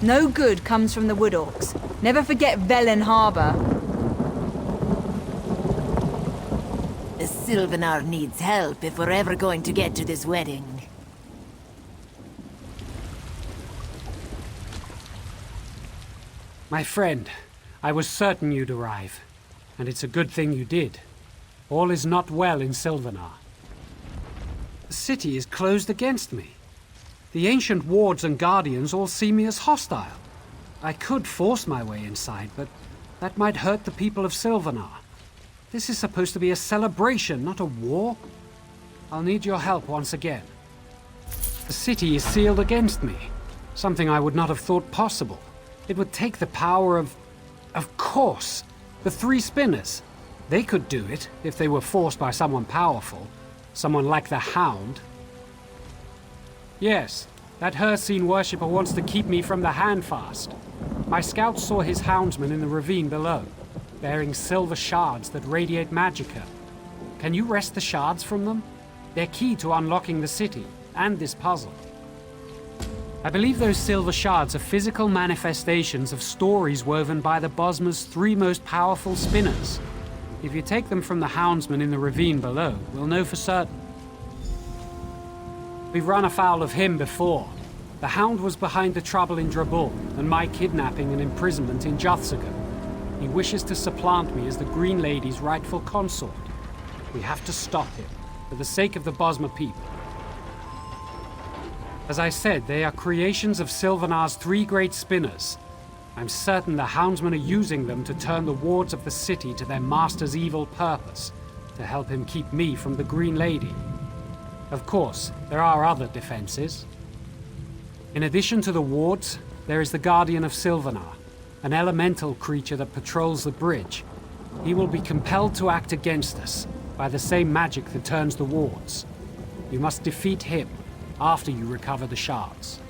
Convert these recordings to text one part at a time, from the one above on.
No good comes from the Wood Orcs. Never forget Velen Harbor. The Sylvanar needs help if we're ever going to get to this wedding. My friend, I was certain you'd arrive. And it's a good thing you did. All is not well in Sylvanar. The city is closed against me. The ancient wards and guardians all see me as hostile. I could force my way inside, but that might hurt the people of Sylvanar. This is supposed to be a celebration, not a war. I'll need your help once again. The city is sealed against me, something I would not have thought possible. It would take the power of course, the Three Spinners. They could do it if they were forced by someone powerful, someone like the Hound. Yes, that Hircine worshipper wants to keep me from the Handfast. My scouts saw his houndsmen in the ravine below, bearing silver shards that radiate magicka. Can you wrest the shards from them? They're key to unlocking the city, and this puzzle. I believe those silver shards are physical manifestations of stories woven by the Bosma's three most powerful spinners. If you take them from the houndsman in the ravine below, we'll know for certain. We've run afoul of him before. The Hound was behind the trouble in Drabul, and my kidnapping and imprisonment in Juthsaga. He wishes to supplant me as the Green Lady's rightful consort. We have to stop him, for the sake of the Bosma people. As I said, they are creations of Sylvanar's three great spinners. I'm certain the houndsmen are using them to turn the wards of the city to their master's evil purpose, to help him keep me from the Green Lady. Of course, there are other defenses. In addition to the wards, there is the Guardian of Sylvanar, an elemental creature that patrols the bridge. He will be compelled to act against us by the same magic that turns the wards. You must defeat him after you recover the shards.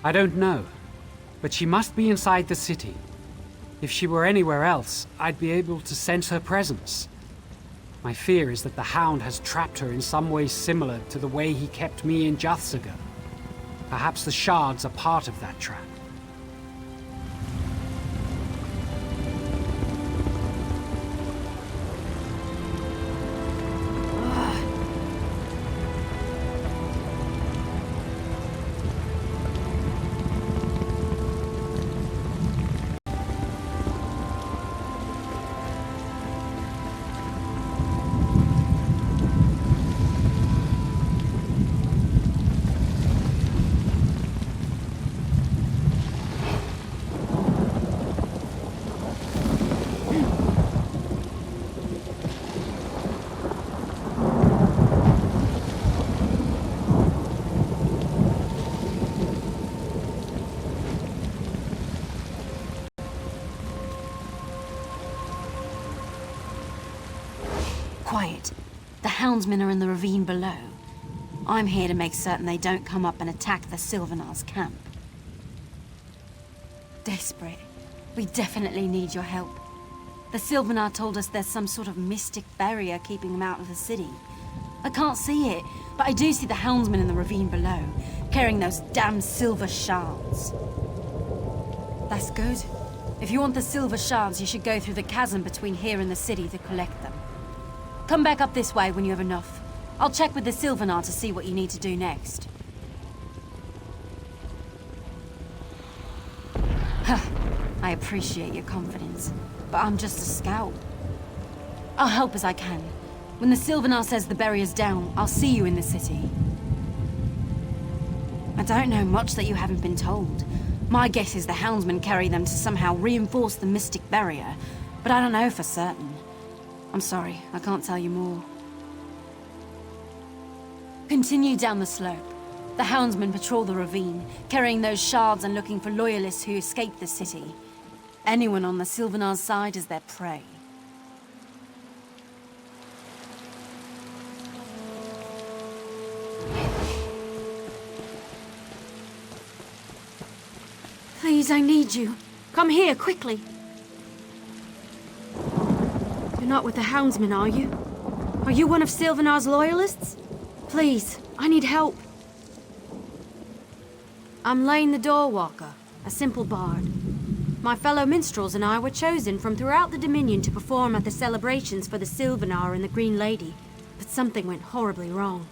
I don't know, but she must be inside the city. If she were anywhere else, I'd be able to sense her presence. My fear is that the Hound has trapped her in some way similar to the way he kept me in Juthsaga. Perhaps the shards are part of that trap. Quiet. The houndsmen are in the ravine below. I'm here to make certain they don't come up and attack the Sylvanar's camp. Desperate. We definitely need your help. The Sylvanar told us there's some sort of mystic barrier keeping them out of the city. I can't see it, but I do see the houndsmen in the ravine below, carrying those damn silver shards. That's good. If you want the silver shards, you should go through the chasm between here and the city to collect them. Come back up this way when you have enough. I'll check with the Sylvanar to see what you need to do next. Huh. I appreciate your confidence, but I'm just a scout. I'll help as I can. When the Sylvanar says the barrier's down, I'll see you in the city. I don't know much that you haven't been told. My guess is the houndsmen carry them to somehow reinforce the mystic barrier, but I don't know for certain. I'm sorry, I can't tell you more. Continue down the slope. The houndsmen patrol the ravine, carrying those shards and looking for loyalists who escaped the city. Anyone on the Sylvanar's side is their prey. Please, I need you. Come here, quickly. You're not with the houndsmen, are you? Are you one of Sylvanar's loyalists? Please, I need help. I'm Lane the Doorwalker, a simple bard. My fellow minstrels and I were chosen from throughout the Dominion to perform at the celebrations for the Sylvanar and the Green Lady, but something went horribly wrong.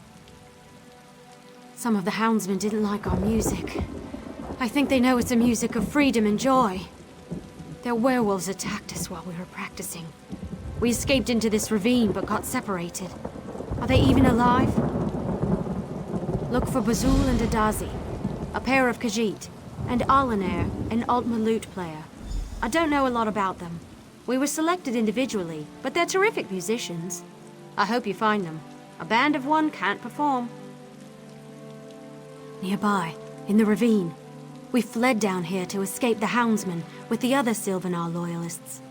Some of the houndsmen didn't like our music. I think they know it's a music of freedom and joy. Their werewolves attacked us while we were practicing. We escaped into this ravine but got separated. Are they even alive? Look for Bazul and Adazi, a pair of Khajiit, and Alaner, an Altmer lute player. I don't know a lot about them. We were selected individually, but they're terrific musicians. I hope you find them. A band of one can't perform. Nearby, in the ravine, we fled down here to escape the houndsmen with the other Sylvanar loyalists.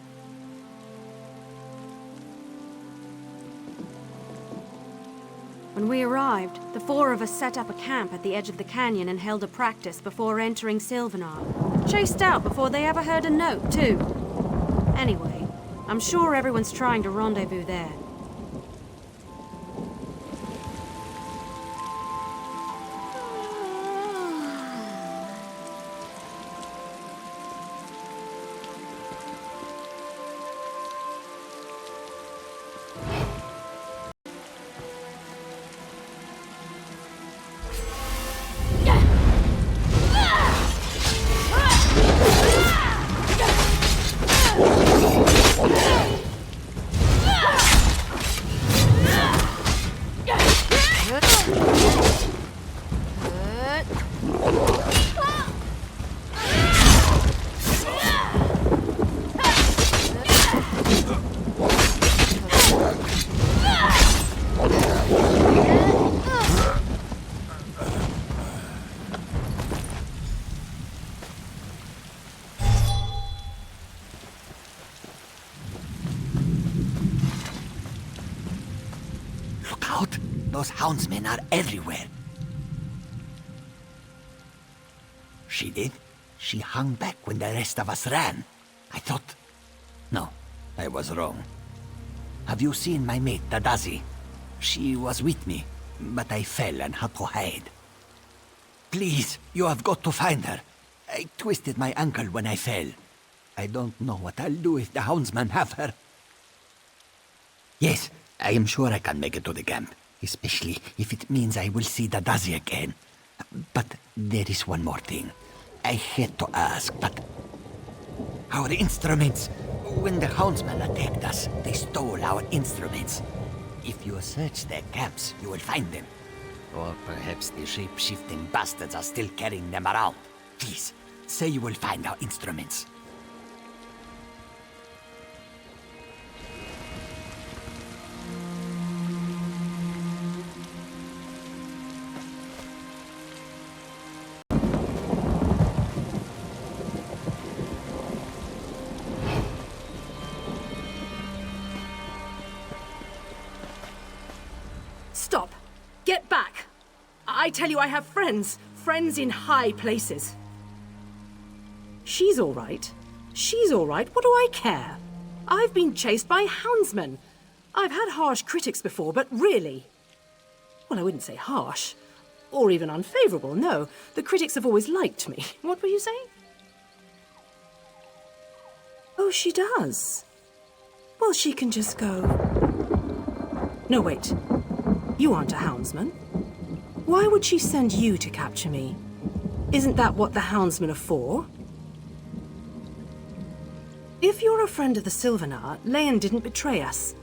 When we arrived, the four of us set up a camp at the edge of the canyon and held a practice before entering Sylvanar. Chased out before they ever heard a note, too. Anyway, I'm sure everyone's trying to rendezvous there. Look out! Those houndsmen are everywhere. She did? She hung back when the rest of us ran. I thought... No, I was wrong. Have you seen my mate, Adazi? She was with me, but I fell and had to hide. Please, you have got to find her. I twisted my ankle when I fell. I don't know what I'll do if the houndsmen have her. Yes, I am sure I can make it to the camp, especially if it means I will see Adazi again. But there is one more thing. I hate to ask, but... Our instruments! When the houndsmen attacked us, they stole our instruments. If you search their camps, you will find them. Or perhaps the shape-shifting bastards are still carrying them around. Please, say you will find our instruments. Stop! Get back! I tell you, I have friends. Friends in high places. She's all right. She's all right. What do I care? I've been chased by houndsmen. I've had harsh critics before, but really... Well, I wouldn't say harsh. Or even unfavorable, no. The critics have always liked me. What were you saying? Oh, she does. Well, she can just go... No, wait. You aren't a houndsman. Why would she send you to capture me? Isn't that what the houndsmen are for? If you're a friend of the Sylvanar, Leyen didn't betray us.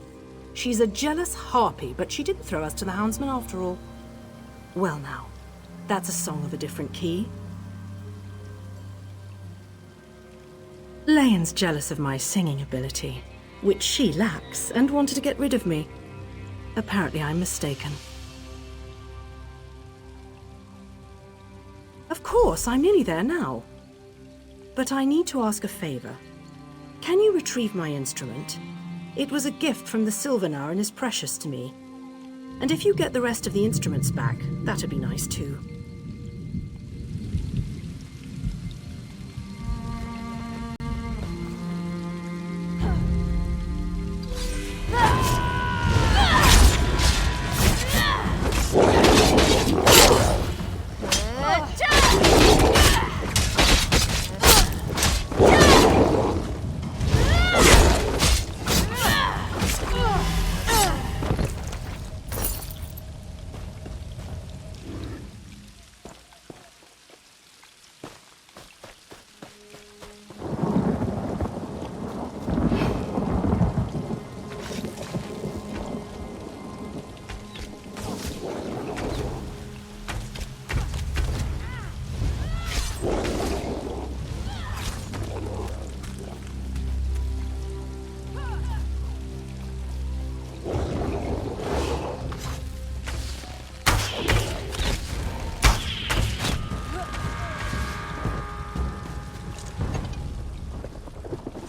She's a jealous harpy, but she didn't throw us to the houndsmen after all. Well now, that's a song of a different key. Leyen's jealous of my singing ability, which she lacks, and wanted to get rid of me. Apparently I'm mistaken. Of course, I'm nearly there now. But I need to ask a favor. Can you retrieve my instrument? It was a gift from the Sylvanar and is precious to me. And if you get the rest of the instruments back, that'd be nice too.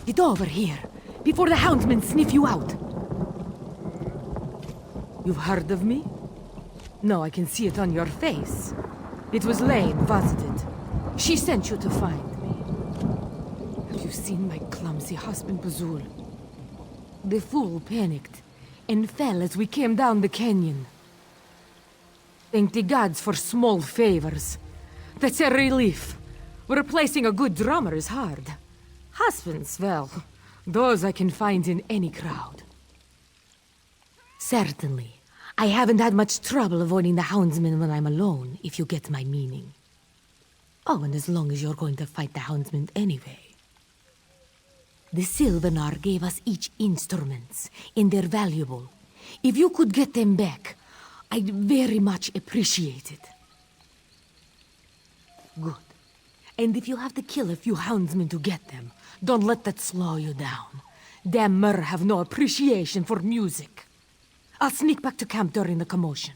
Get over here, before the houndsmen sniff you out. You've heard of me? No, I can see it on your face. It was Lane, wasn't it? She sent you to find me. Have you seen my clumsy husband, Bazul? The fool panicked and fell as we came down the canyon. Thank the gods for small favors. That's a relief. Replacing a good drummer is hard. Husbands, well, those I can find in any crowd. Certainly. I haven't had much trouble avoiding the houndsmen when I'm alone, if you get my meaning. Oh, and as long as you're going to fight the houndsmen anyway. The Sylvanar gave us each instruments, and they're valuable. If you could get them back, I'd very much appreciate it. Good. And if you have to kill a few houndsmen to get them, don't let that slow you down. Damn Mer have no appreciation for music. I'll sneak back to camp during the commotion.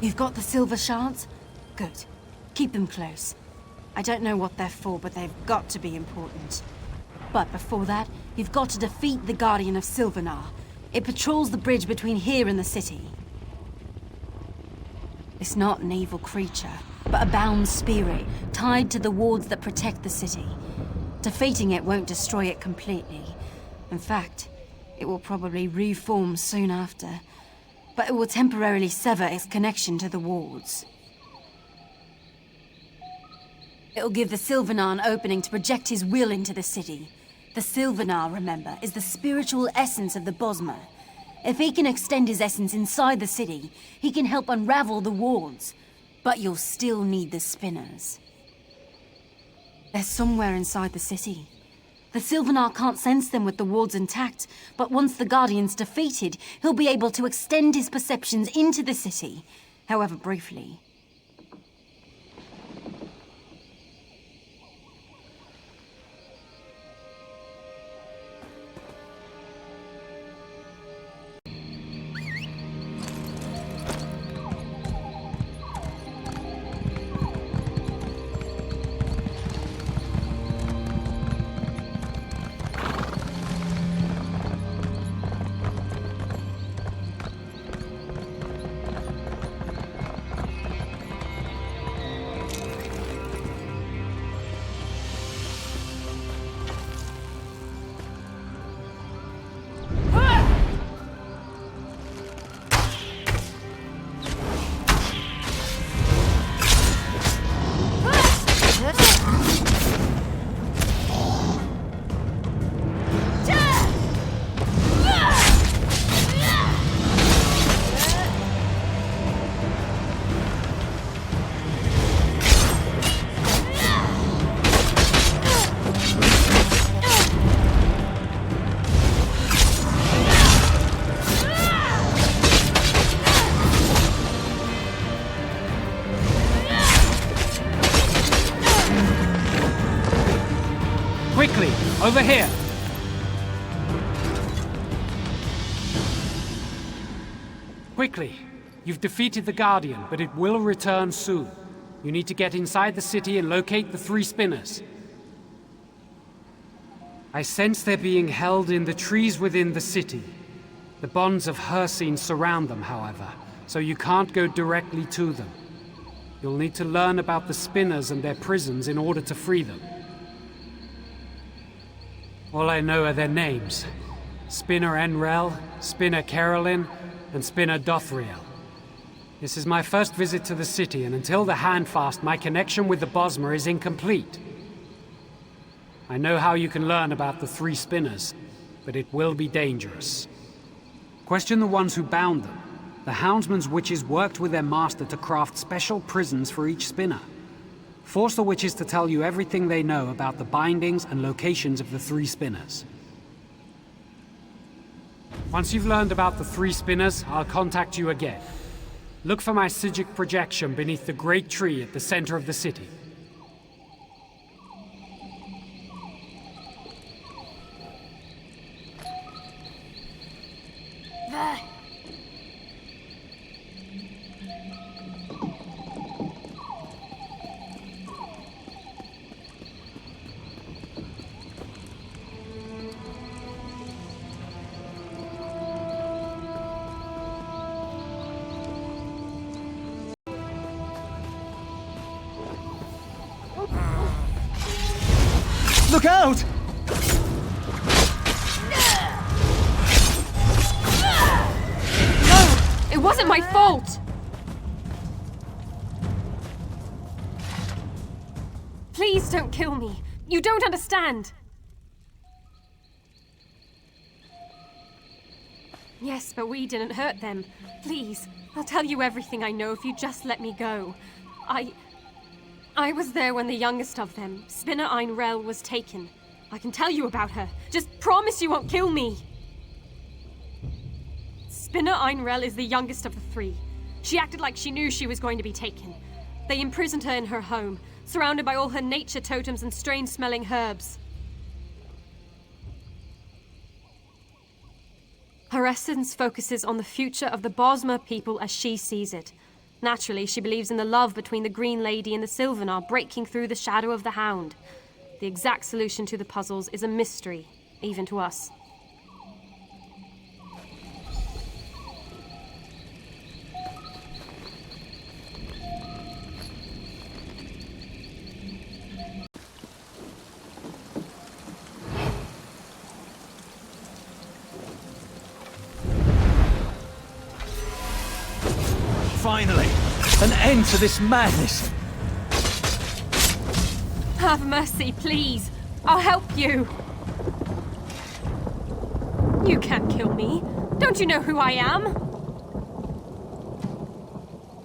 You've got the silver shards? Good. Keep them close. I don't know what they're for, but they've got to be important. But before that, you've got to defeat the Guardian of Sylvanar. It patrols the bridge between here and the city. It's not an evil creature, but a bound spirit tied to the wards that protect the city. Defeating it won't destroy it completely. In fact, it will probably reform soon after. But it will temporarily sever its connection to the wards. It'll give the Sylvanar an opening to project his will into the city. The Sylvanar, remember, is the spiritual essence of the Bosmer. If he can extend his essence inside the city, he can help unravel the wards. But you'll still need the spinners. They're somewhere inside the city. The Sylvanar can't sense them with the wards intact, but once the Guardian's defeated, he'll be able to extend his perceptions into the city, however briefly. Quickly, over here! Quickly! You've defeated the Guardian, but it will return soon. You need to get inside the city and locate the 3 spinners. I sense they're being held in the trees within the city. The bonds of Hircine surround them, however, so you can't go directly to them. You'll need to learn about the spinners and their prisons in order to free them. All I know are their names. Spinner Enrel, Spinner Carolyn, and Spinner Dothriel. This is my first visit to the city, and until the Handfast, my connection with the Bosmer is incomplete. I know how you can learn about the 3 spinners, but it will be dangerous. Question the ones who bound them. The Houndsman's witches worked with their master to craft special prisons for each spinner. Force the witches to tell you everything they know about the bindings and locations of the 3 spinners. Once you've learned about the 3 spinners, I'll contact you again. Look for my Psijic projection beneath the great tree at the center of the city. Look out! No! It wasn't my fault! Please don't kill me. You don't understand. Yes, but we didn't hurt them. Please, I'll tell you everything I know if you just let me go. I was there when the youngest of them, Spinner Einrel, was taken. I can tell you about her. Just promise you won't kill me. Spinner Einrel is the youngest of the 3. She acted like she knew she was going to be taken. They imprisoned her in her home, surrounded by all her nature totems and strange-smelling herbs. Her essence focuses on the future of the Bosmer people as she sees it. Naturally, she believes in the love between the Green Lady and the Sylvanar breaking through the shadow of the Hound. The exact solution to the puzzles is a mystery, even to us. Finally! An end to this madness! Have mercy, please. I'll help you. You can't kill me. Don't you know who I am?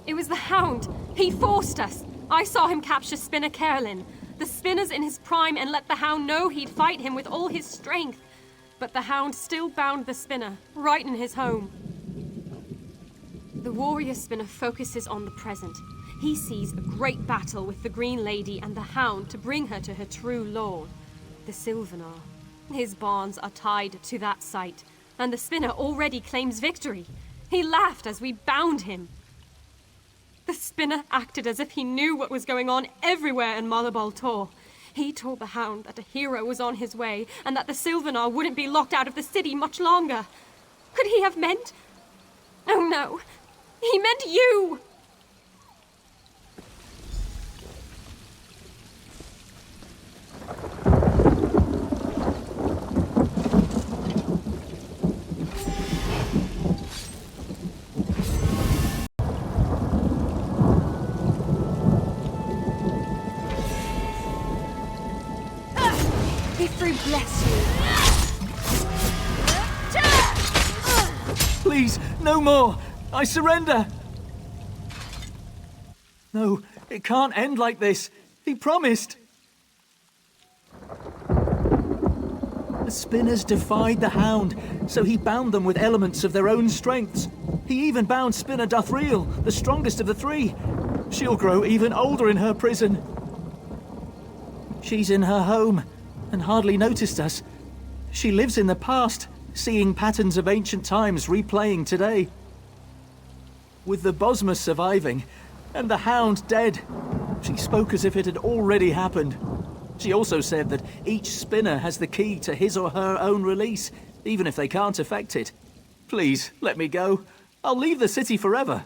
It was the Hound. He forced us. I saw him capture Spinner Carolyn. The Spinner's in his prime and let the Hound know he'd fight him with all his strength. But the Hound still bound the Spinner, right in his home. The warrior Spinner focuses on the present. He sees a great battle with the Green Lady and the Hound to bring her to her true lord, the Sylvanar. His bonds are tied to that site, and the Spinner already claims victory. He laughed as we bound him. The Spinner acted as if he knew what was going on everywhere in Malabal Tor. He told the Hound that a hero was on his way, and that the Sylvanar wouldn't be locked out of the city much longer. Could he have meant... Oh no, he meant you! Bless you. Please, no more! I surrender! No, it can't end like this. He promised. The Spinners defied the Hound, so he bound them with elements of their own strengths. He even bound Spinner Dothriel, the strongest of the three. She'll grow even older in her prison. She's in her home, and hardly noticed us. She lives in the past, seeing patterns of ancient times replaying today. With the Bosma surviving, and the Hound dead, she spoke as if it had already happened. She also said that each Spinner has the key to his or her own release, even if they can't affect it. Please, let me go. I'll leave the city forever.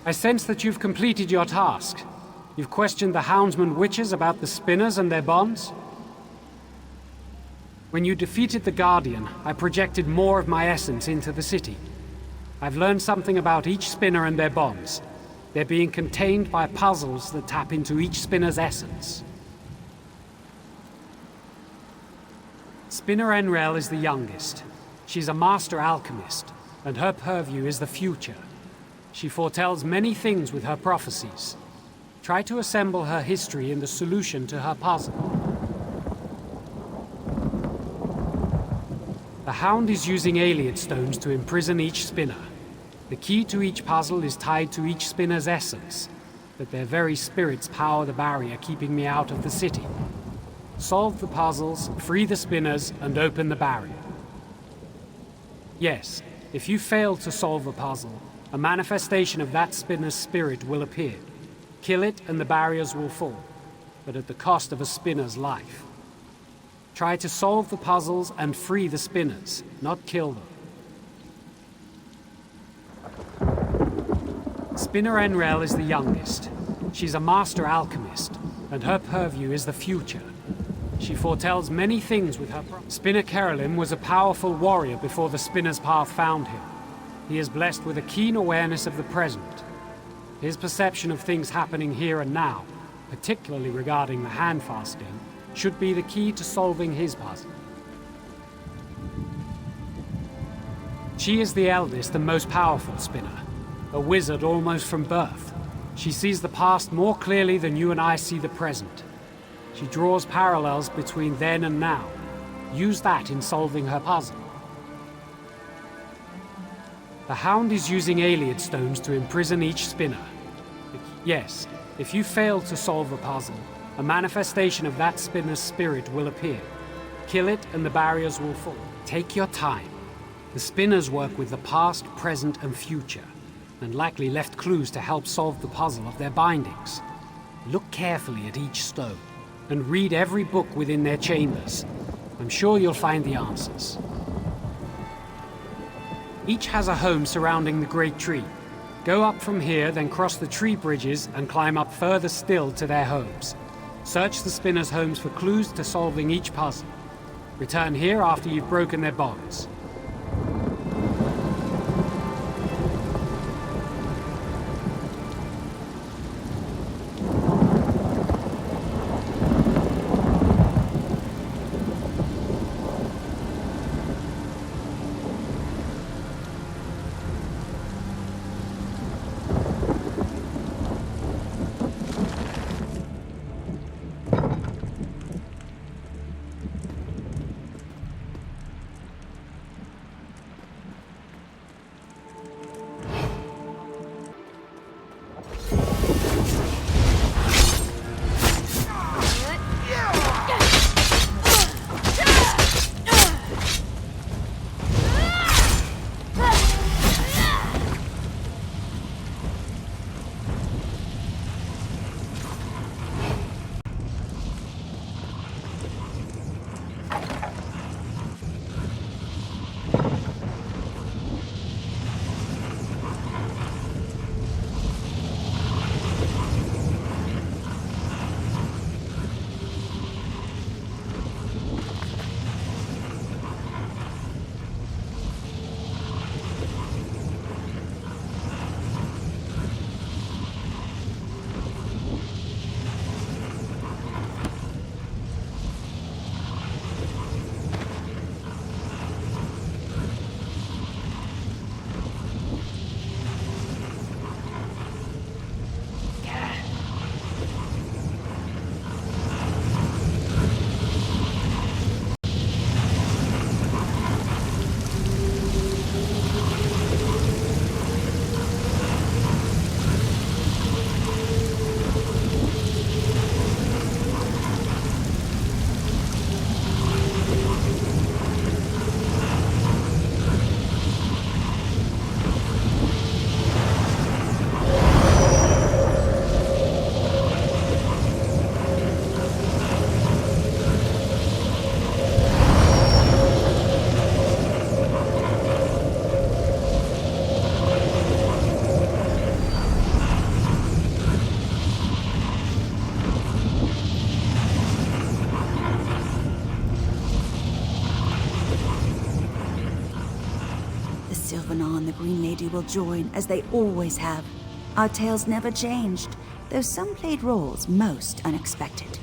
I sense that you've completed your task. You've questioned the Houndsman witches about the Spinners and their bonds. When you defeated the Guardian, I projected more of my essence into the city. I've learned something about each Spinner and their bonds. They're being contained by puzzles that tap into each Spinner's essence. Spinner Enrel is the youngest. She's a master alchemist, and her purview is the future. She foretells many things with her prophecies. Try to assemble her history in the solution to her puzzle. The Hound is using Ayleid stones to imprison each Spinner. The key to each puzzle is tied to each Spinner's essence, but their very spirits power the barrier keeping me out of the city. Solve the puzzles, free the Spinners, and open the barrier. Yes, if you fail to solve a puzzle, a manifestation of that Spinner's spirit will appear. Kill it and the barriers will fall, but at the cost of a Spinner's life. Try to solve the puzzles and free the Spinners, not kill them. Spinner Enrel is the youngest. She's a master alchemist, and her purview is the future. She foretells many things with her Spinner Carolyn was a powerful warrior before the Spinner's path found him. He is blessed with a keen awareness of the present. His perception of things happening here and now, particularly regarding the hand fasting, should be the key to solving his puzzle. She is the eldest and most powerful spinner, a wizard almost from birth. She sees the past more clearly than you and I see the present. She draws parallels between then and now. Use that in solving her puzzle. The Hound is using Ayleid stones to imprison each spinner. Yes, if you fail to solve a puzzle, a manifestation of that spinner's spirit will appear. Kill it and the barriers will fall. Take your time. The spinners work with the past, present, and future, and likely left clues to help solve the puzzle of their bindings. Look carefully at each stone, and read every book within their chambers. I'm sure you'll find the answers. Each has a home surrounding the Great Tree. Go up from here, then cross the tree bridges and climb up further still to their homes. Search the spinners' homes for clues to solving each puzzle. Return here after you've broken their bonds. Sylvanar and the Green Lady will join, as they always have. Our tales never changed, though some played roles most unexpected.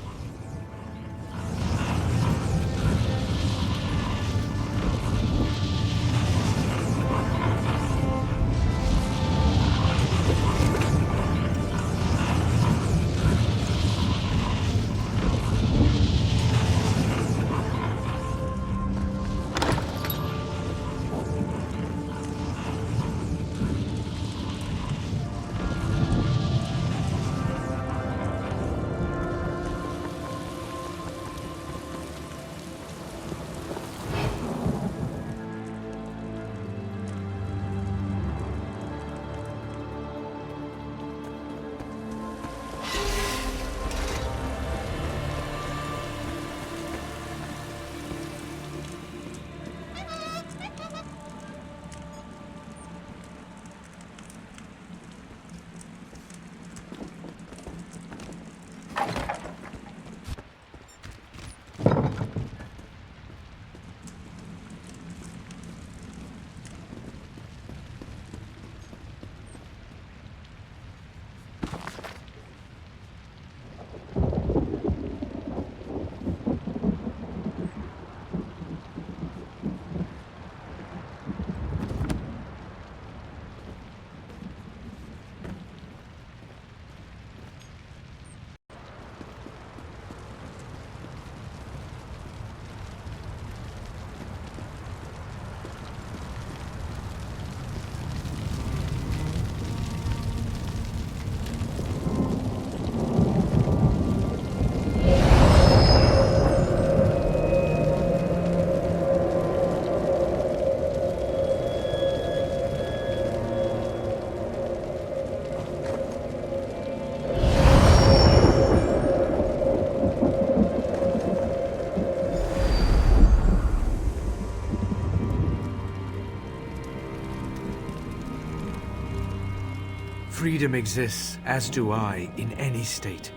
Freedom exists, as do I, in any state.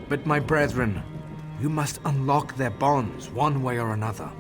But my brethren, you must unlock their bonds one way or another.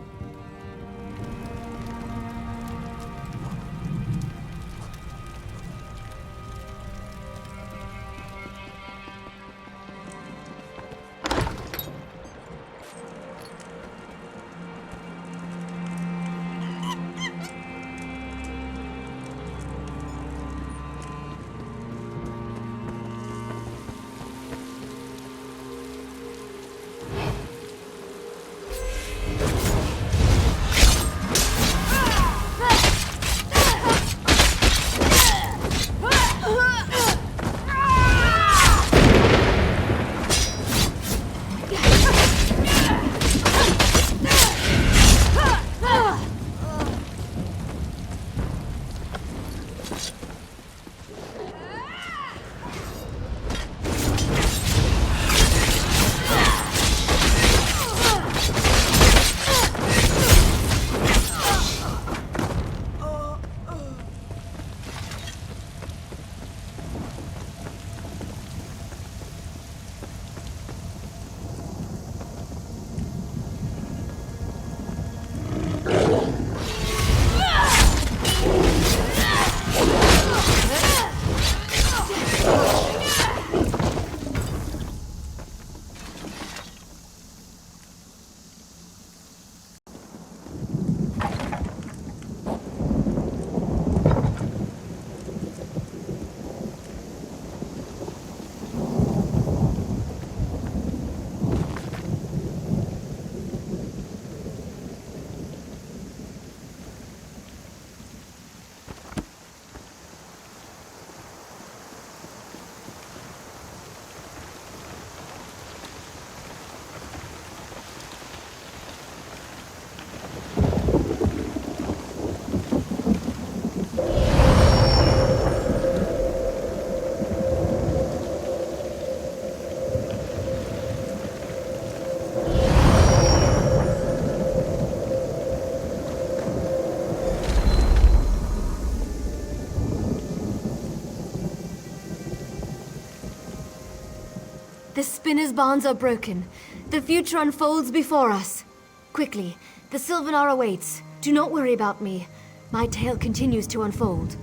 The spinner's bonds are broken. The future unfolds before us. Quickly, the Sylvanar awaits. Do not worry about me. My tale continues to unfold.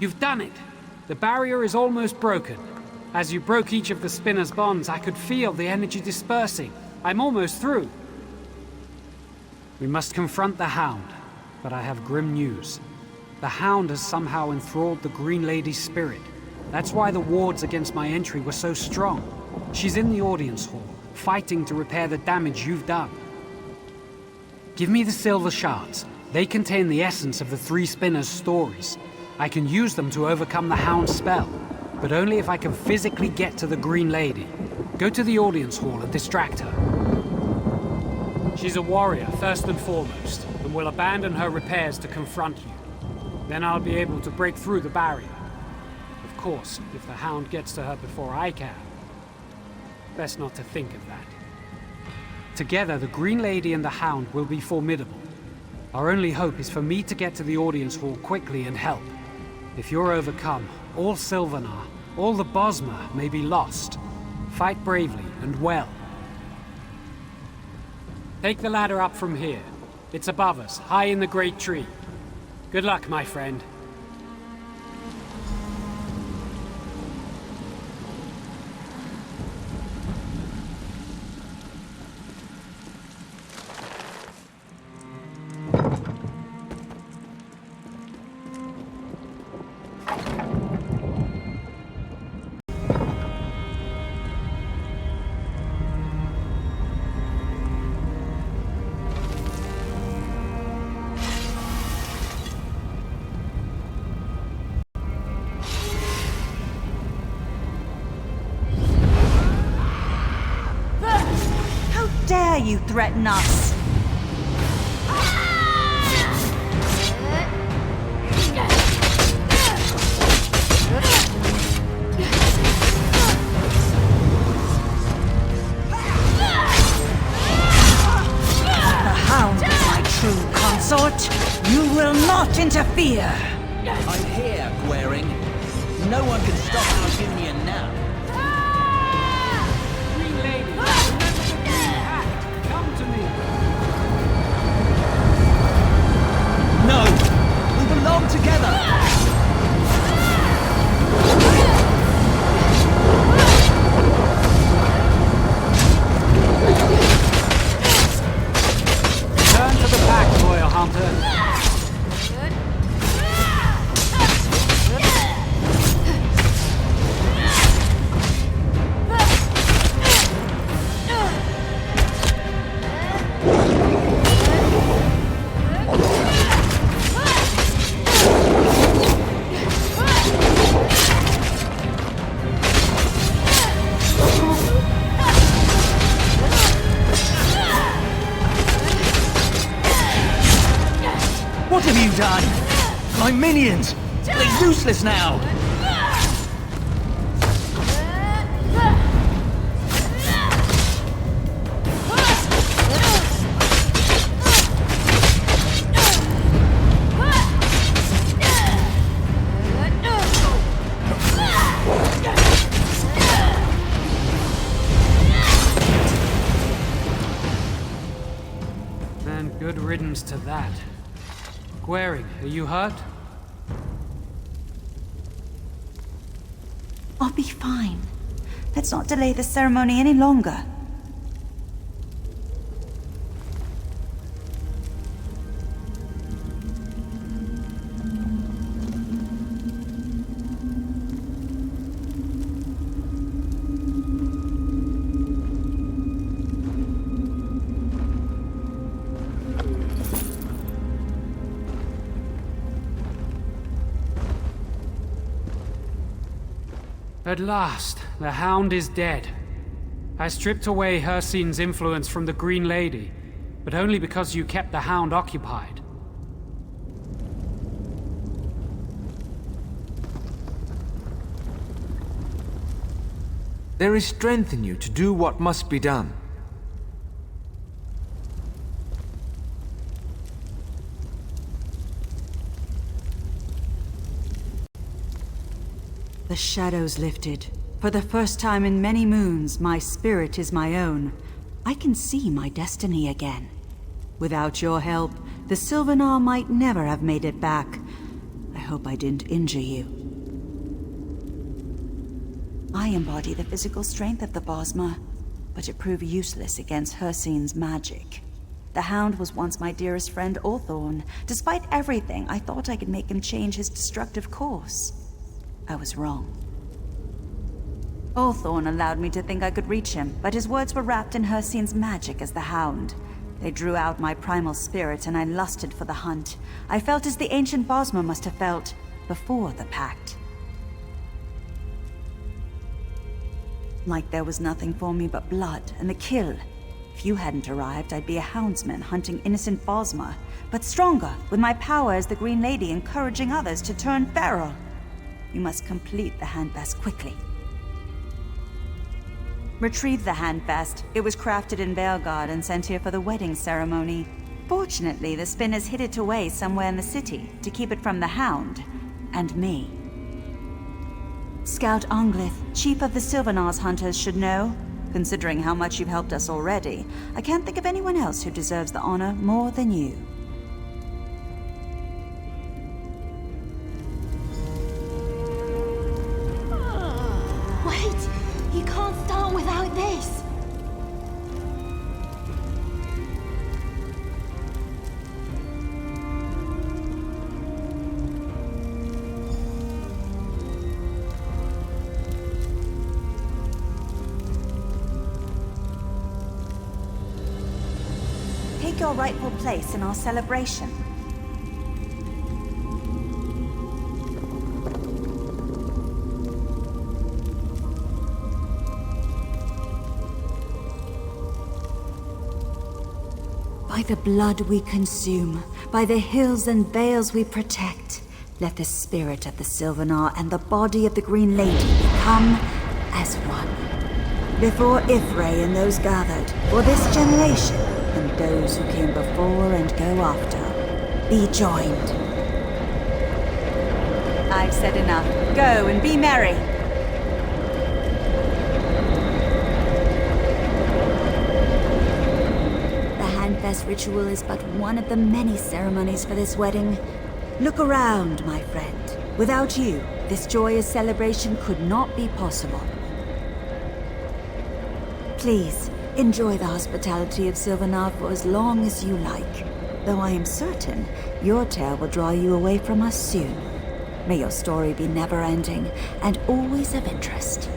You've done it! The barrier is almost broken. As you broke each of the spinner's bonds, I could feel the energy dispersing. I'm almost through. We must confront the Hound, but I have grim news. The Hound has somehow enthralled the Green Lady's spirit. That's why the wards against my entry were so strong. She's in the audience hall, fighting to repair the damage you've done. Give me the silver shards. They contain the essence of the three spinners' stories. I can use them to overcome the Hound's spell, but only if I can physically get to the Green Lady. Go to the audience hall and distract her. She's a warrior, first and foremost, and will abandon her repairs to confront you. Then I'll be able to break through the barrier. Of course, if the Hound gets to her before I can. Best not to think of that. Together, the Green Lady and the Hound will be formidable. Our only hope is for me to get to the audience hall quickly and help. If you're overcome, all Sylvanar, all the Bosmer may be lost. Fight bravely and well. Take the ladder up from here. It's above us, high in the great tree. Good luck, my friend. dare you threaten us? The Hound is my true consort. You will not interfere. I'm here, Gwaring. No one can stop our union now. Green Lady, remember the Green Pact. Come to me. No! We belong together! Turn to the pack, Royal Hunter. What have you done? My minions! They're useless now! And good riddance to that. Gwaring, are you hurt? I'll be fine. Let's not delay the ceremony any longer. At last, the Hound is dead. I stripped away Hircine's influence from the Green Lady, but only because you kept the Hound occupied. There is strength in you to do what must be done. The shadows lifted. For the first time in many moons, my spirit is my own. I can see my destiny again. Without your help, the Sylvanar might never have made it back. I hope I didn't injure you. I embody the physical strength of the Bosma, but it proved useless against Hircine's magic. The Hound was once my dearest friend Ulthorn. Despite everything, I thought I could make him change his destructive course. I was wrong. Ulthorn allowed me to think I could reach him, but his words were wrapped in Hircine's magic as the Hound. They drew out my primal spirit, and I lusted for the hunt. I felt as the ancient Bosma must have felt before the pact. Like there was nothing for me but blood and the kill. If you hadn't arrived, I'd be a houndsman hunting innocent Bosma, but stronger, with my power as the Green Lady encouraging others to turn feral. You must complete the handvest quickly. Retrieve the handvest. It was crafted in Belgard and sent here for the wedding ceremony. Fortunately, the spinners hid it away somewhere in the city to keep it from the Hound and me. Scout Anglith, chief of the Sylvanar's hunters, should know. Considering how much you've helped us already, I can't think of anyone else who deserves the honor more than you. Wait! You can't start without this! Take your rightful place in our celebration. By the blood we consume, by the hills and vales we protect, let the spirit of the Sylvanar and the body of the Green Lady become as one. Before Ifray and those gathered, for this generation, and those who came before and go after, be joined. I've said enough. Go and be merry. The Handfest ritual is but one of the many ceremonies for this wedding. Look around, my friend. Without you, this joyous celebration could not be possible. Please, enjoy the hospitality of Sylvanar for as long as you like, though I am certain your tale will draw you away from us soon. May your story be never-ending and always of interest.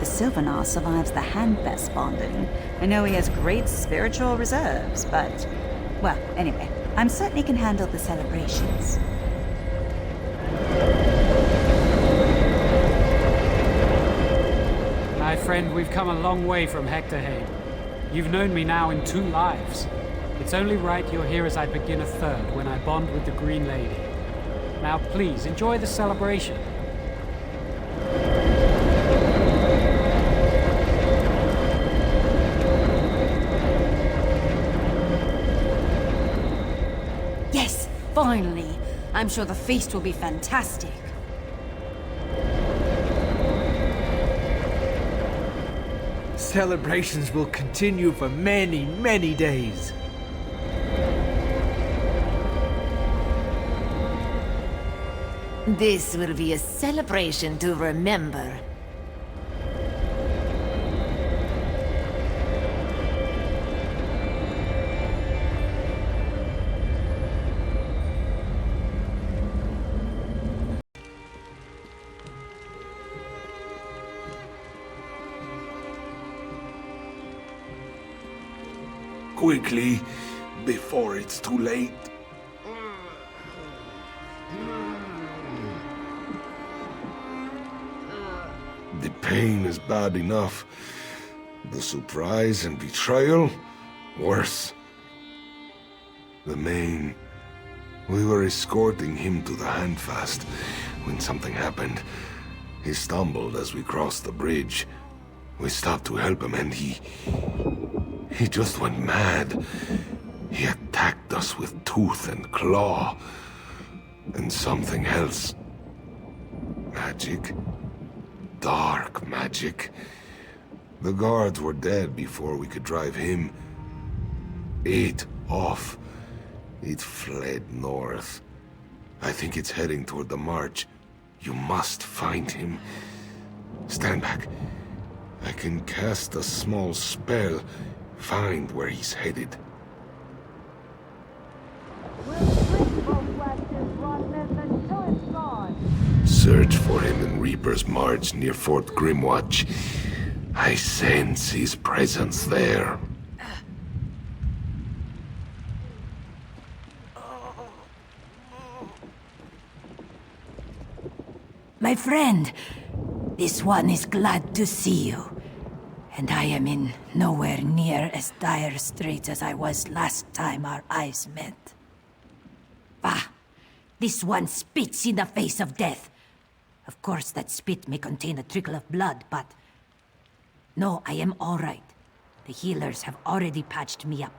Sylvanar survives the Handfest bonding. I know he has great spiritual reserves, but... well, anyway, I'm certain he can handle the celebrations. My friend, we've come a long way from Hectorheim. You've known me now in 2 lives. It's only right you're here as I begin a third when I bond with the Green Lady. Now please, enjoy the celebration. Finally! I'm sure the feast will be fantastic. Celebrations will continue for many, many days. This will be a celebration to remember. Quickly, before it's too late. The pain is bad enough. The surprise and betrayal, worse. The Main. We were escorting him to the Handfast when something happened. He stumbled as we crossed the bridge. We stopped to help him and he just went mad. He attacked us with tooth and claw. And something else. Magic. Dark magic. The guards were dead before we could drive him. It off. It fled north. I think it's heading toward the march. You must find him. Stand back. I can cast a small spell. Find where he's headed. Search for him in Reaper's March near Fort Grimwatch. I sense his presence there. My friend, this one is glad to see you. And I am in nowhere near as dire straits as I was last time our eyes met. Bah! This one spits in the face of death. Of course, that spit may contain a trickle of blood, but... no, I am all right. The healers have already patched me up.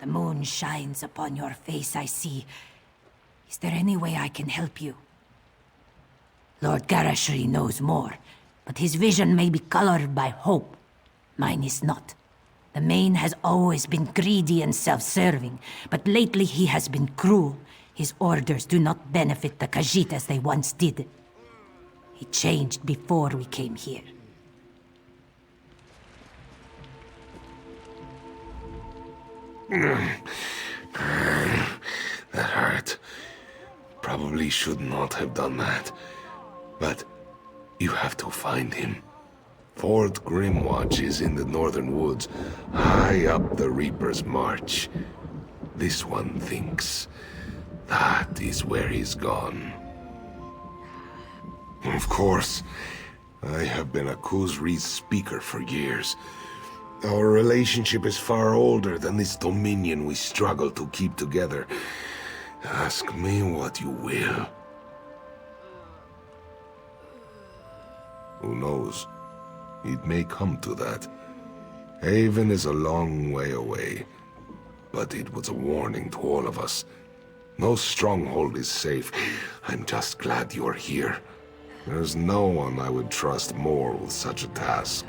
The moon shines upon your face, I see. Is there any way I can help you? Lord Garashri knows more, but his vision may be colored by hope. Mine is not. The Main has always been greedy and self-serving, but lately he has been cruel. His orders do not benefit the Khajiit as they once did. He changed before we came here. That hurt. Probably should not have done that. But You have to find him. Fort Grimwatch is in the northern woods, high up the Reaper's March. This one thinks that is where he's gone. Of course, I have been a Khuzri's speaker for years. Our relationship is far older than this dominion we struggle to keep together. Ask me what you will. Who knows? It may come to that. Haven is a long way away, but it was a warning to all of us. No stronghold is safe. I'm just glad you're here. There's no one I would trust more with such a task.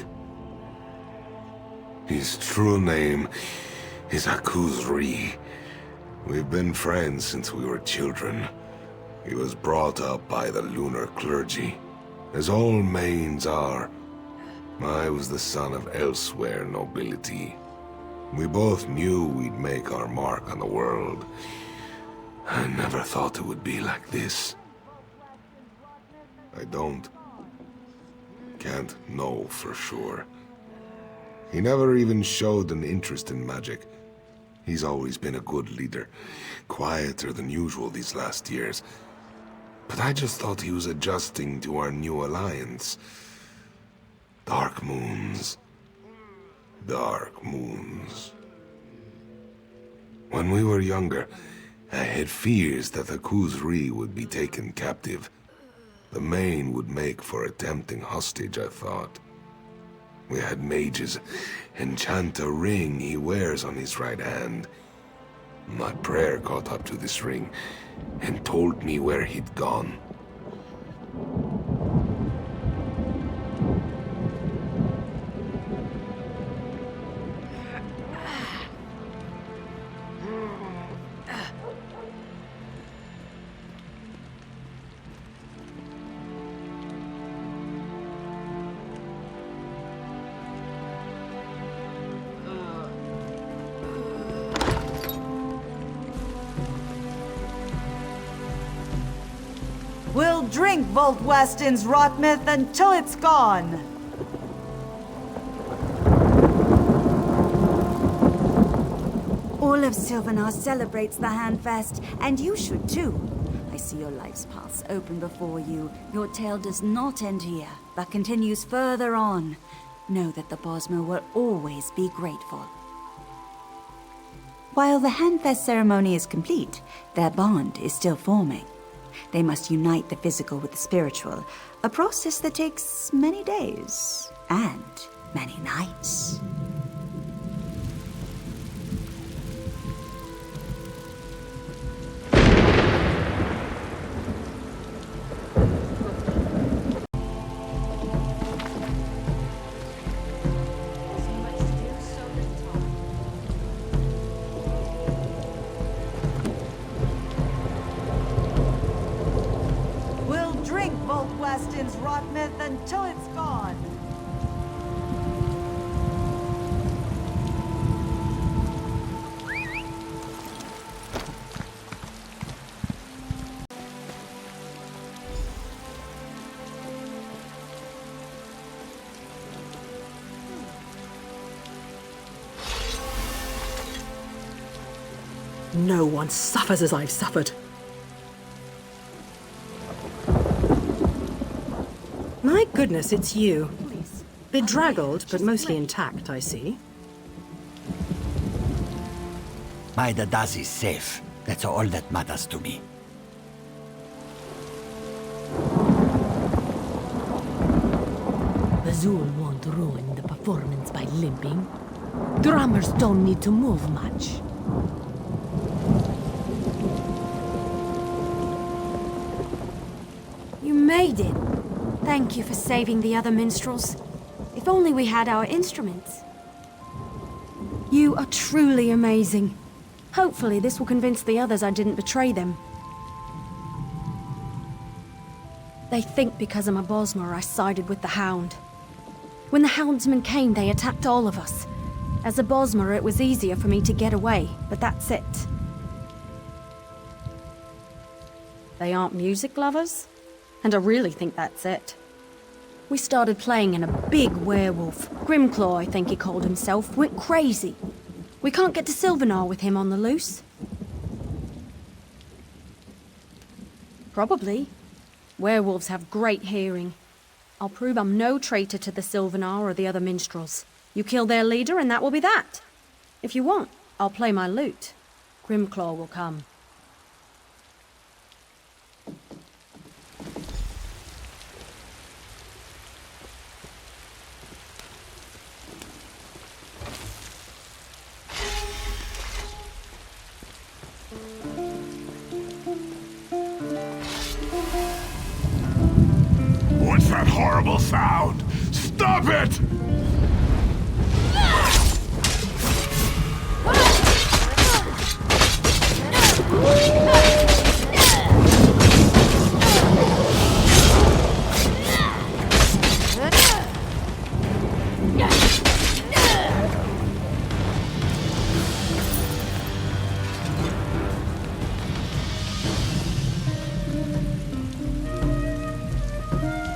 His true name is Khuzri. We've been friends since we were children. He was brought up by the lunar clergy, as all Mains are. I was the son of elsewhere nobility. We both knew we'd make our mark on the world. I never thought it would be like this. I can't know for sure. He never even showed an interest in magic. He's always been a good leader, quieter than usual these last years. But I just thought he was adjusting to our new alliance. Dark moons. Dark moons. When we were younger, I had fears that the Khuzri would be taken captive. The Main would make for a tempting hostage, I thought. We had mages enchant a ring he wears on his right hand. My prayer caught up to this ring and told me where he'd gone. We'll drink Volt Weston's Rotmyth until it's gone. All of Sylvanar celebrates the Handfest, and you should too. I see your life's paths open before you. Your tale does not end here, but continues further on. Know that the Bosmer will always be grateful. While the Handfest ceremony is complete, their bond is still forming. They must unite the physical with the spiritual, a process that takes many days and many nights. Weston's Rotmyth until it's gone. No one suffers as I've suffered. My goodness, it's you. Bedraggled, but mostly intact, I see. My Dada's is safe. That's all that matters to me. Bazul won't ruin the performance by limping. Drummers don't need to move much. You made it. Thank you for saving the other minstrels. If only we had our instruments. You are truly amazing. Hopefully this will convince the others I didn't betray them. They think because I'm a Bosmer I sided with the Hound. When the Houndsmen came, they attacked all of us. As a Bosmer, it was easier for me to get away, but that's it. They aren't music lovers? And I really think that's it. We started playing and a big werewolf, Grimclaw I think he called himself, went crazy. We can't get to Sylvanar with him on the loose. Probably. Werewolves have great hearing. I'll prove I'm no traitor to the Sylvanar or the other minstrels. You kill their leader and that will be that. If you want, I'll play my lute. Grimclaw will come. What's that horrible sound? Stop it!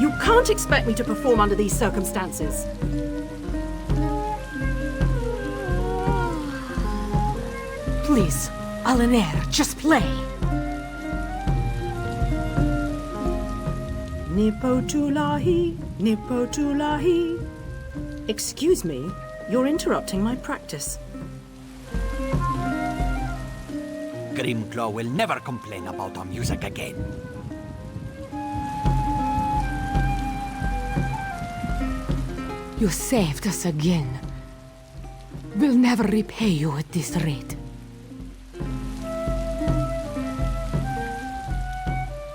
You can't expect me to perform under these circumstances. Please, Aldmeri, just play. Nipotulahi, Nipotulahi. Excuse me, you're interrupting my practice. Grimclaw will never complain about our music again. You saved us again. We'll never repay you at this rate.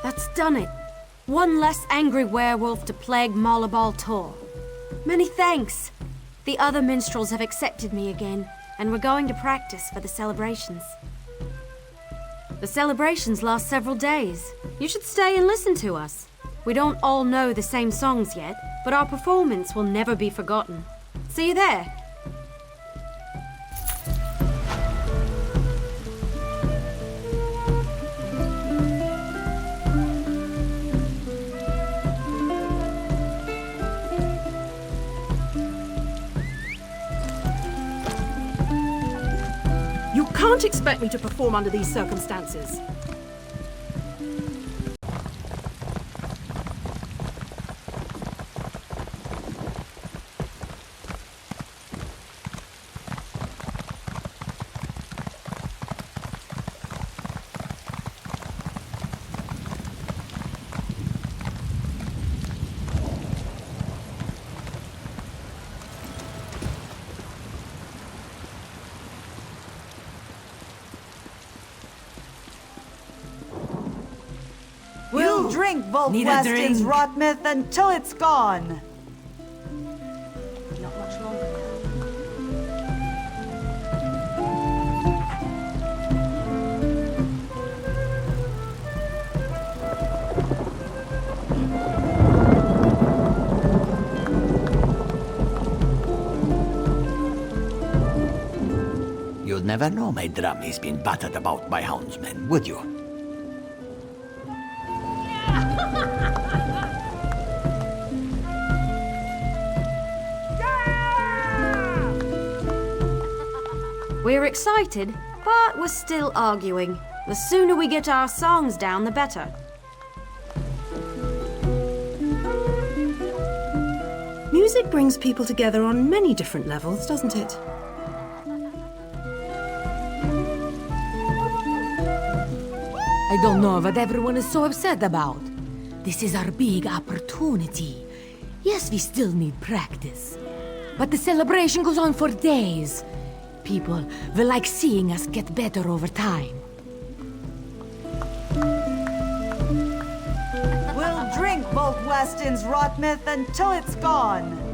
That's done it. One less angry werewolf to plague Malabal Tor. Many thanks. The other minstrels have accepted me again, and we're going to practice for the celebrations. The celebrations last several days. You should stay and listen to us. We don't all know the same songs yet, but our performance will never be forgotten. See you there. You can't expect me to perform under these circumstances. We'll drink Need a Volkweston's drink? rot myth until it's gone. Not much longer now. You'd never know my drum has been battered about by houndsmen, would you? We're excited, but we're still arguing. The sooner we get our songs down, the better. Music brings people together on many different levels, doesn't it? I don't know what everyone is so upset about. This is our big opportunity. Yes, we still need practice. But the celebration goes on for days. People will like seeing us get better over time. We'll drink Volkweston's rot myth until it's gone.